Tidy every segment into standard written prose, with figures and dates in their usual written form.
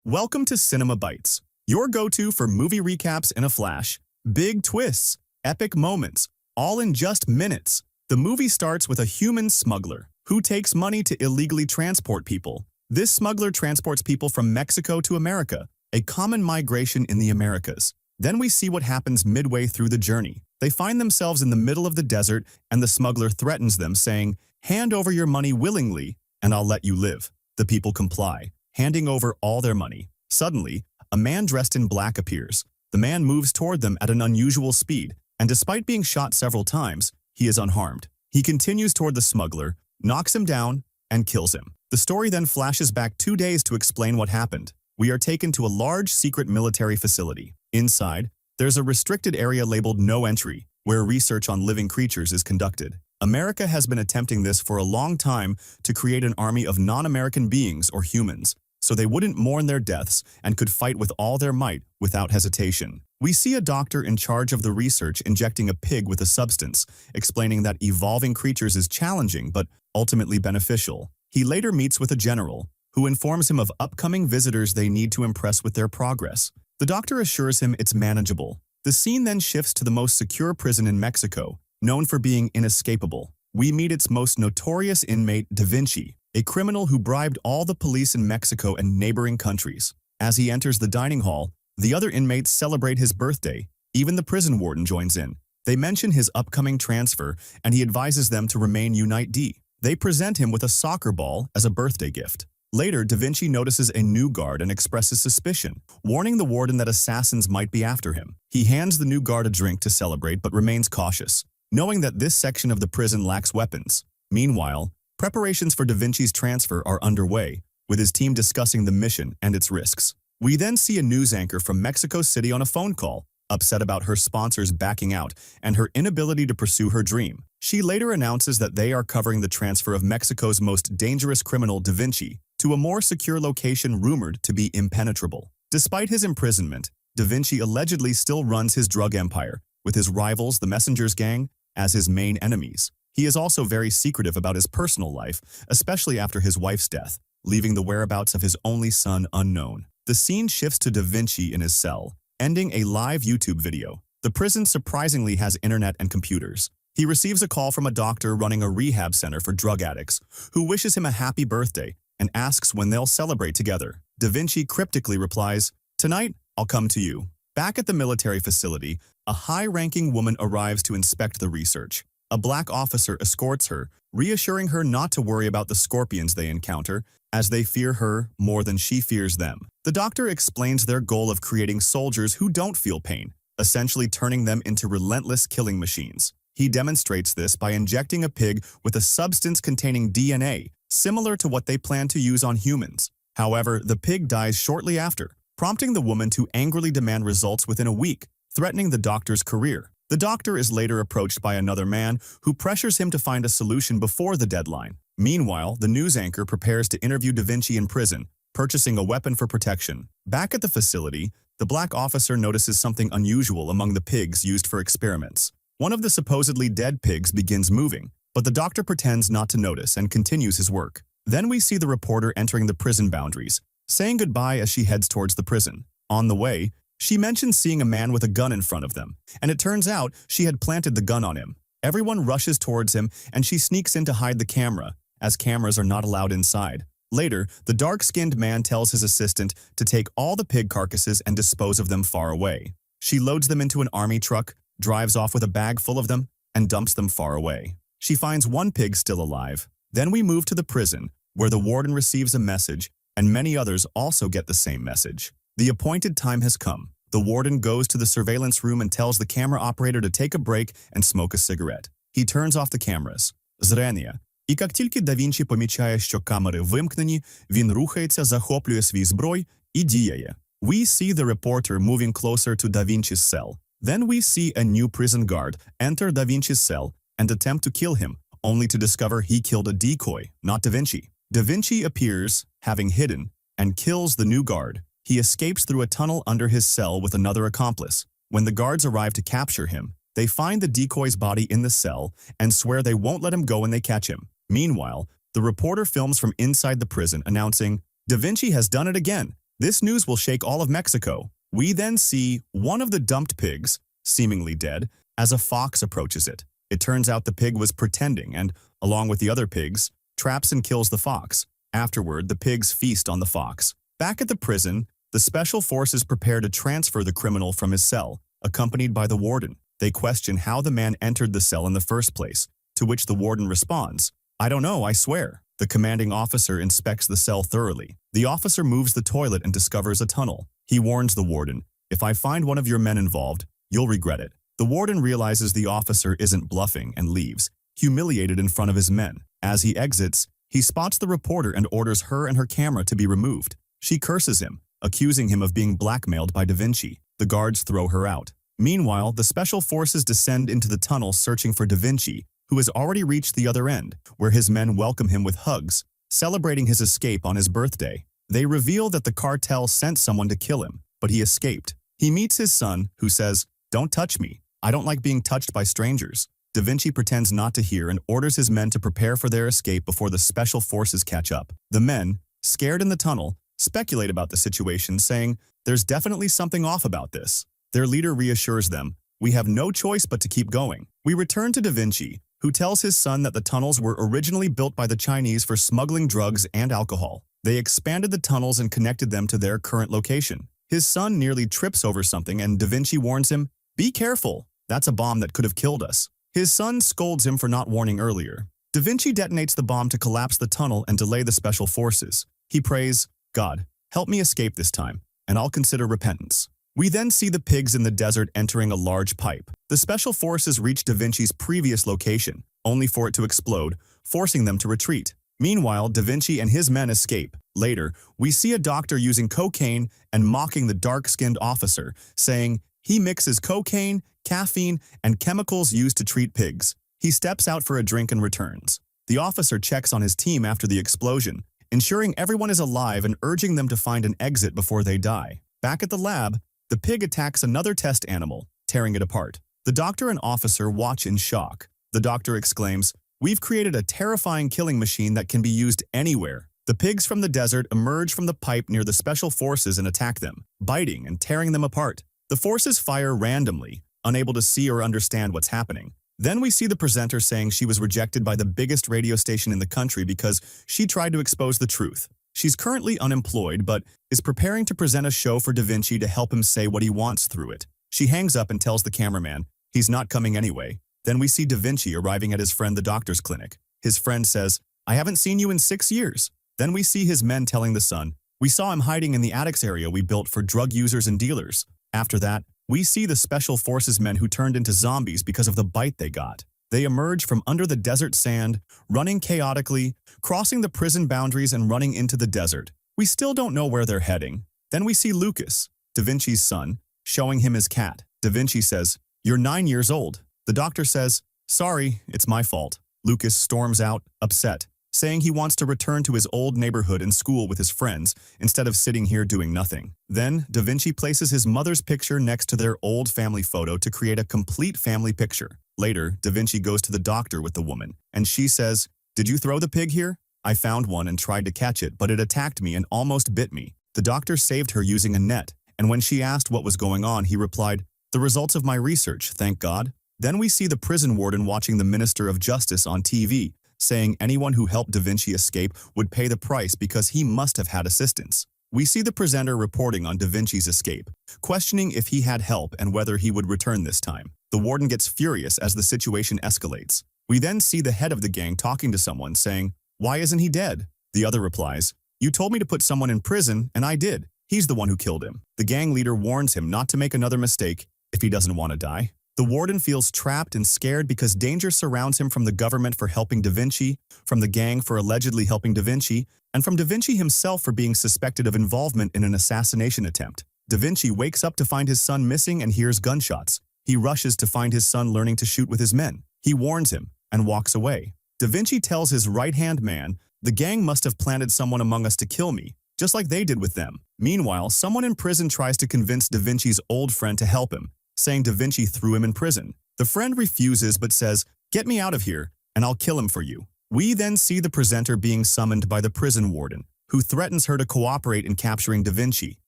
Welcome to Cinema Bites, your go-to for movie recaps in a flash. Big twists, epic moments, all in just minutes. The movie starts with a human smuggler who takes money to illegally transport people. This smuggler transports people from Mexico to America, a common migration in the Americas. Then we see what happens midway through the journey. They find themselves in the middle of the desert, and the smuggler threatens them, saying, "Hand over your money willingly, and I'll let you live." The people comply, handing over all their money. Suddenly, a man dressed in black appears. The man moves toward them at an unusual speed, and despite being shot several times, he is unharmed. He continues toward the smuggler, knocks him down, and kills him. The story then flashes back 2 days to explain what happened. We are taken to a large secret military facility. Inside, there's a restricted area labeled "No Entry," where research on living creatures is conducted. America has been attempting this for a long time to create an army of non-American beings or humans, so they wouldn't mourn their deaths and could fight with all their might without hesitation. We see a doctor in charge of the research injecting a pig with a substance, explaining that evolving creatures is challenging but ultimately beneficial. He later meets with a general, who informs him of upcoming visitors they need to impress with their progress. The doctor assures him it's manageable. The scene then shifts to the most secure prison in Mexico, known for being inescapable. We meet its most notorious inmate, Da Vinci, a criminal who bribed all the police in Mexico and neighboring countries. As he enters the dining hall, the other inmates celebrate his birthday. Even the prison warden joins in. They mention his upcoming transfer, and he advises them to remain Unite D. They present him with a soccer ball as a birthday gift. Later, Da Vinci notices a new guard and expresses suspicion, warning the warden that assassins might be after him. He hands the new guard a drink to celebrate but remains cautious, knowing that this section of the prison lacks weapons. Meanwhile, preparations for Da Vinci's transfer are underway, with his team discussing the mission and its risks. We then see a news anchor from Mexico City on a phone call, upset about her sponsors backing out and her inability to pursue her dream. She later announces that they are covering the transfer of Mexico's most dangerous criminal, Da Vinci, to a more secure location rumored to be impenetrable. Despite his imprisonment, Da Vinci allegedly still runs his drug empire, with his rivals, the Messengers Gang, as his main enemies. He is also very secretive about his personal life, especially after his wife's death, leaving the whereabouts of his only son unknown. The scene shifts to Da Vinci in his cell, ending a live YouTube video. The prison surprisingly has internet and computers. He receives a call from a doctor running a rehab center for drug addicts, who wishes him a happy birthday and asks when they'll celebrate together. Da Vinci cryptically replies, "Tonight, I'll come to you." Back at the military facility, a high-ranking woman arrives to inspect the research. A black officer escorts her, reassuring her not to worry about the scorpions they encounter, as they fear her more than she fears them. The doctor explains their goal of creating soldiers who don't feel pain, essentially turning them into relentless killing machines. He demonstrates this by injecting a pig with a substance containing DNA, similar to what they plan to use on humans. However, the pig dies shortly after, prompting the woman to angrily demand results within a week, threatening the doctor's career. The doctor is later approached by another man who pressures him to find a solution before the deadline. Meanwhile, the news anchor prepares to interview Da Vinci in prison, purchasing a weapon for protection. Back at the facility, the black officer notices something unusual among the pigs used for experiments. One of the supposedly dead pigs begins moving, but the doctor pretends not to notice and continues his work. Then we see the reporter entering the prison boundaries, saying goodbye as she heads towards the prison. On the way, she mentions seeing a man with a gun in front of them, and it turns out she had planted the gun on him. Everyone rushes towards him, and she sneaks in to hide the camera, as cameras are not allowed inside. Later, the dark-skinned man tells his assistant to take all the pig carcasses and dispose of them far away. She loads them into an army truck, drives off with a bag full of them, and dumps them far away. She finds one pig still alive. Then we move to the prison, where the warden receives a message, and many others also get the same message. The appointed time has come. The warden goes to the surveillance room and tells the camera operator to take a break and smoke a cigarette. He turns off the cameras. Зрення. І як тільки Да Вінчі помічає, що камери вимкнені, він рухається, захоплює свій зброй і діє. We see the reporter moving closer to Da Vinci's cell. Then we see a new prison guard enter Da Vinci's cell and attempt to kill him, only to discover he killed a decoy, not Da Vinci. Da Vinci appears, having hidden, and kills the new guard. He escapes through a tunnel under his cell with another accomplice. When the guards arrive to capture him, they find the decoy's body in the cell and swear they won't let him go when they catch him. Meanwhile, the reporter films from inside the prison announcing, "Da Vinci has done it again. This news will shake all of Mexico. We then see one of the dumped pigs, seemingly dead, as a fox approaches it. It turns out the pig was pretending and, along with the other pigs, traps and kills the fox. Afterward, the pigs feast on the fox. Back at the prison, the special forces prepare to transfer the criminal from his cell, accompanied by the warden. They question how the man entered the cell in the first place, to which the warden responds, "I don't know, I swear." The commanding officer inspects the cell thoroughly. The officer moves the toilet and discovers a tunnel. He warns the warden, "If I find one of your men involved, you'll regret it." The warden realizes the officer isn't bluffing and leaves, humiliated in front of his men. As he exits, he spots the reporter and orders her and her camera to be removed. She curses him, accusing him of being blackmailed by Da Vinci. The guards throw her out. Meanwhile, the special forces descend into the tunnel searching for Da Vinci, who has already reached the other end, where his men welcome him with hugs, celebrating his escape on his birthday. They reveal that the cartel sent someone to kill him, but he escaped. He meets his son, who says, "Don't touch me. I don't like being touched by strangers." Da Vinci pretends not to hear and orders his men to prepare for their escape before the special forces catch up. The men, scared in the tunnel, speculate about the situation, saying, "There's definitely something off about this." Their leader reassures them, "We have no choice but to keep going." We return to Da Vinci, who tells his son that the tunnels were originally built by the Chinese for smuggling drugs and alcohol. They expanded the tunnels and connected them to their current location. His son nearly trips over something and Da Vinci warns him, "Be careful, that's a bomb that could have killed us." His son scolds him for not warning earlier. Da Vinci detonates the bomb to collapse the tunnel and delay the special forces. He prays, "God, help me escape this time, and I'll consider repentance." We then see the pigs in the desert entering a large pipe. The special forces reach Da Vinci's previous location, only for it to explode, forcing them to retreat. Meanwhile, Da Vinci and his men escape. Later, we see a doctor using cocaine and mocking the dark-skinned officer, saying, "He mixes cocaine, caffeine, and chemicals used to treat pigs." He steps out for a drink and returns. The officer checks on his team after the explosion, ensuring everyone is alive and urging them to find an exit before they die. Back at the lab, the pig attacks another test animal, tearing it apart. The doctor and officer watch in shock. The doctor exclaims, "We've created a terrifying killing machine that can be used anywhere." The pigs from the desert emerge from the pipe near the special forces and attack them, biting and tearing them apart. The forces fire randomly, unable to see or understand what's happening. Then we see the presenter saying she was rejected by the biggest radio station in the country because she tried to expose the truth. She's currently unemployed, but is preparing to present a show for Da Vinci to help him say what he wants through it. She hangs up and tells the cameraman he's not coming anyway. Then we see Da Vinci arriving at his friend the doctor's clinic. His friend says, "I haven't seen you in 6 years. Then we see his men telling the son, "We saw him hiding in the attics area we built for drug users and dealers." After that, we see the special forces men who turned into zombies because of the bite they got. They emerge from under the desert sand, running chaotically, crossing the prison boundaries and running into the desert. We still don't know where they're heading. Then we see Lucas, Da Vinci's son, showing him his cat. Da Vinci says, "You're 9 years old." The doctor says, "Sorry, it's my fault." Lucas storms out, upset, saying he wants to return to his old neighborhood and school with his friends instead of sitting here doing nothing. Then, Da Vinci places his mother's picture next to their old family photo to create a complete family picture. Later, Da Vinci goes to the doctor with the woman, and she says, "Did you throw the pig here? I found one and tried to catch it, but it attacked me and almost bit me." The doctor saved her using a net, and when she asked what was going on, he replied, "The results of my research, thank God." Then we see the prison warden watching the Minister of Justice on TV, saying anyone who helped Da Vinci escape would pay the price because he must have had assistance. We see the presenter reporting on Da Vinci's escape, questioning if he had help and whether he would return this time. The warden gets furious as the situation escalates. We then see the head of the gang talking to someone, saying, "Why isn't he dead?" The other replies, "You told me to put someone in prison, and I did. He's the one who killed him." The gang leader warns him not to make another mistake if he doesn't want to die. The warden feels trapped and scared because danger surrounds him from the government for helping Da Vinci, from the gang for allegedly helping Da Vinci, and from Da Vinci himself for being suspected of involvement in an assassination attempt. Da Vinci wakes up to find his son missing and hears gunshots. He rushes to find his son learning to shoot with his men. He warns him and walks away. Da Vinci tells his right-hand man, "The gang must have planted someone among us to kill me, just like they did with them." Meanwhile, someone in prison tries to convince Da Vinci's old friend to help him, saying Da Vinci threw him in prison. The friend refuses but says, "Get me out of here, and I'll kill him for you." We then see the presenter being summoned by the prison warden. who threatens her to cooperate in capturing Da Vinci.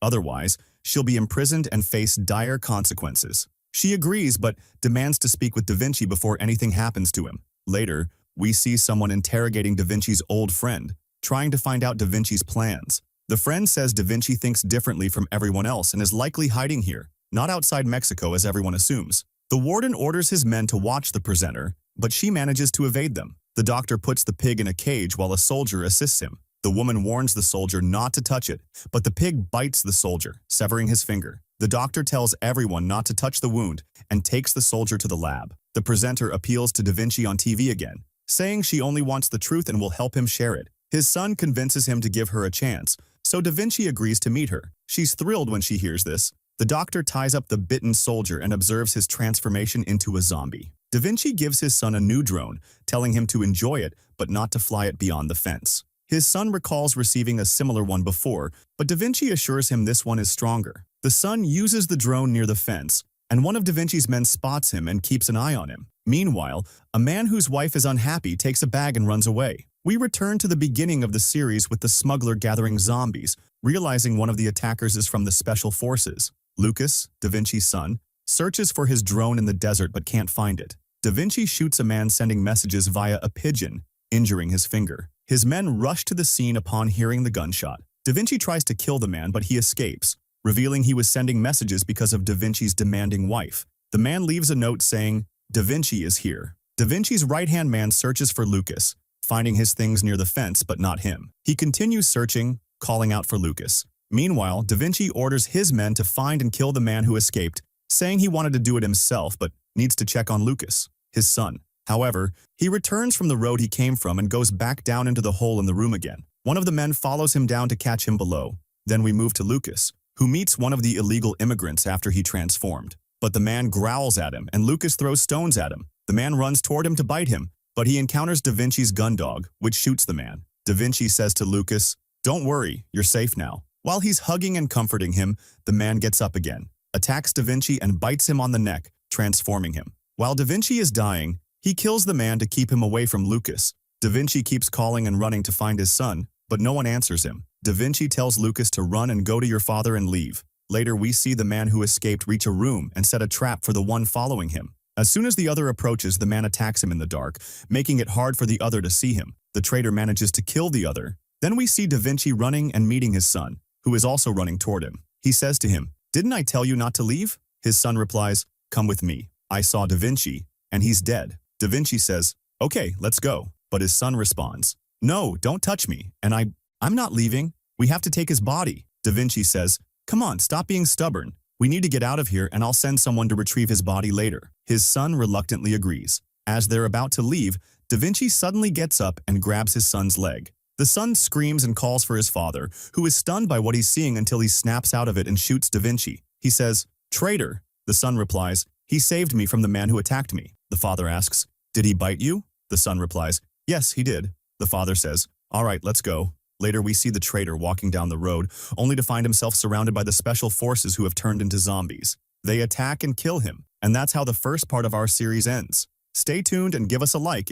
Otherwise, she'll be imprisoned and face dire consequences. She agrees but demands to speak with Da Vinci before anything happens to him. Later, we see someone interrogating Da Vinci's old friend, trying to find out Da Vinci's plans. The friend says Da Vinci thinks differently from everyone else and is likely hiding here, not outside Mexico as everyone assumes. The warden orders his men to watch the presenter, but she manages to evade them. The doctor puts the pig in a cage while a soldier assists him. The woman warns the soldier not to touch it, but the pig bites the soldier, severing his finger. The doctor tells everyone not to touch the wound and takes the soldier to the lab. The presenter appeals to Da Vinci on TV again, saying she only wants the truth and will help him share it. His son convinces him to give her a chance, so Da Vinci agrees to meet her. She's thrilled when she hears this. The doctor ties up the bitten soldier and observes his transformation into a zombie. Da Vinci gives his son a new drone, telling him to enjoy it but not to fly it beyond the fence. His son recalls receiving a similar one before, but Da Vinci assures him this one is stronger. The son uses the drone near the fence, and one of Da Vinci's men spots him and keeps an eye on him. Meanwhile, a man whose wife is unhappy takes a bag and runs away. We return to the beginning of the series with the smuggler gathering zombies, realizing one of the attackers is from the Special Forces. Lucas, Da Vinci's son, searches for his drone in the desert but can't find it. Da Vinci shoots a man sending messages via a pigeon, injuring his finger. His men rush to the scene upon hearing the gunshot. Da Vinci tries to kill the man, but he escapes, revealing he was sending messages because of Da Vinci's demanding wife. The man leaves a note saying, "Da Vinci is here." Da Vinci's right-hand man searches for Lucas, finding his things near the fence but not him. He continues searching, calling out for Lucas. Meanwhile, Da Vinci orders his men to find and kill the man who escaped, saying he wanted to do it himself but needs to check on Lucas, his son. However, he returns from the road he came from and goes back down into the hole in the room again. One of the men follows him down to catch him below. Then we move to Lucas, who meets one of the illegal immigrants after he transformed. But the man growls at him and Lucas throws stones at him. The man runs toward him to bite him, but he encounters Da Vinci's gun dog, which shoots the man. Da Vinci says to Lucas, "Don't worry, you're safe now." While he's hugging and comforting him, the man gets up again, attacks Da Vinci and bites him on the neck, transforming him. While Da Vinci is dying, he kills the man to keep him away from Lucas. Da Vinci keeps calling and running to find his son, but no one answers him. Da Vinci tells Lucas to run and go to your father and leave. Later, we see the man who escaped reach a room and set a trap for the one following him. As soon as the other approaches, the man attacks him in the dark, making it hard for the other to see him. The traitor manages to kill the other. Then we see Da Vinci running and meeting his son, who is also running toward him. He says to him, "Didn't I tell you not to leave?" His son replies, "Come with me. I saw Da Vinci, and he's dead." Da Vinci says, "Okay, let's go." But his son responds, "No, don't touch me, and I'm not leaving. We have to take his body." Da Vinci says, "Come on, stop being stubborn. We need to get out of here and I'll send someone to retrieve his body later." His son reluctantly agrees. As they're about to leave, Da Vinci suddenly gets up and grabs his son's leg. The son screams and calls for his father, who is stunned by what he's seeing until he snaps out of it and shoots Da Vinci. He says, "Traitor." The son replies, "He saved me from the man who attacked me." The father asks, "Did he bite you?" The son replies, "Yes, he did." The father says, "All right, let's go." Later, we see the traitor walking down the road, only to find himself surrounded by the special forces who have turned into zombies. They attack and kill him, and that's how the first part of our series ends. Stay tuned and give us a like if